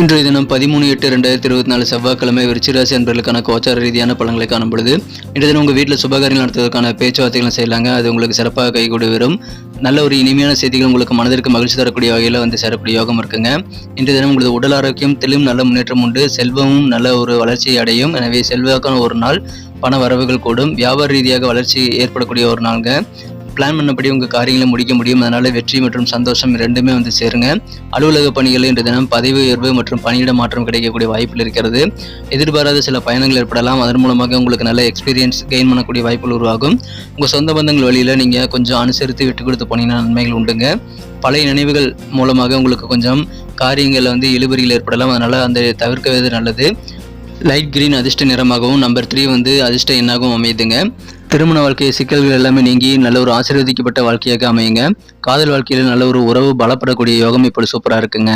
இன்றைய தினம் 13/8/2024 செவ்வாய்க்கிழமை விருச்சிகராசி என்பவர்களுக்கான கோச்சார ரீதியான பலன்களை காணும் பொழுது இன்றைய தினம் உங்கள் வீட்டில் சுபகாரியம் நடத்துவதற்கான பேச்சுவார்த்தைகளும் செய்யலாங்க. அது உங்களுக்கு சிறப்பாக கைகூடி வரும். நல்ல ஒரு இனிமையான செய்திகள் உங்களுக்கு மனதிற்கு மகிழ்ச்சி தரக்கூடிய வகையில் சேரக்கூடிய யோகம் இருக்குங்க. இன்றைய தினம் உங்களது உடல் ஆரோக்கியத்திலும் நல்ல முன்னேற்றம் உண்டு. செல்வமும் நல்ல ஒரு வளர்ச்சியை அடையும். எனவே செல்வாக்கான ஒரு நாள், பண வரவுகள் கூடும். வியாபார ரீதியாக வளர்ச்சி ஏற்படக்கூடிய ஒரு நாளுங்க. பிளான் பண்ணபடி உங்கள் காரியங்களை முடிக்க முடியும். அதனால் வெற்றி மற்றும் சந்தோஷம் ரெண்டுமே சேருங்க. அலுவலக பணிகள் இன்று தினம் பதவி உயர்வு மற்றும் பணியிட மாற்றம் கிடைக்கக்கூடிய வாய்ப்புகள் இருக்கிறது. எதிர்பாராத சில பயணங்கள் ஏற்படலாம். அதன் மூலமாக உங்களுக்கு நல்ல எக்ஸ்பீரியன்ஸ் கெயின் பண்ணக்கூடிய வாய்ப்புகள் உருவாகும். உங்கள் சொந்த பந்தங்கள் வழியில் நீங்கள் கொஞ்சம் அனுசரித்து விட்டு கொடுத்து போனீங்கன்னா நன்மைகள் உண்டுங்க. பழைய நினைவுகள் மூலமாக உங்களுக்கு கொஞ்சம் காரியங்களில் இழுபறிகள் ஏற்படலாம். அதனால் அந்த தவிர்க்கவது நல்லது. லைட் கிரீன் அதிர்ஷ்ட நிறமாகவும், நம்பர் 3 அதிர்ஷ்ட எண்ணாகவும் அமையுதுங்க. திருமண வாழ்க்கை சிக்கல்கள் எல்லாமே நீங்கி நல்ல ஒரு ஆசீர்வதிக்கப்பட்ட வாழ்க்கையாக அமையுங்க. காதல் வாழ்க்கையில் நல்ல ஒரு உறவு பலப்படக்கூடிய யோகம் இப்படி சூப்பராக இருக்குங்க.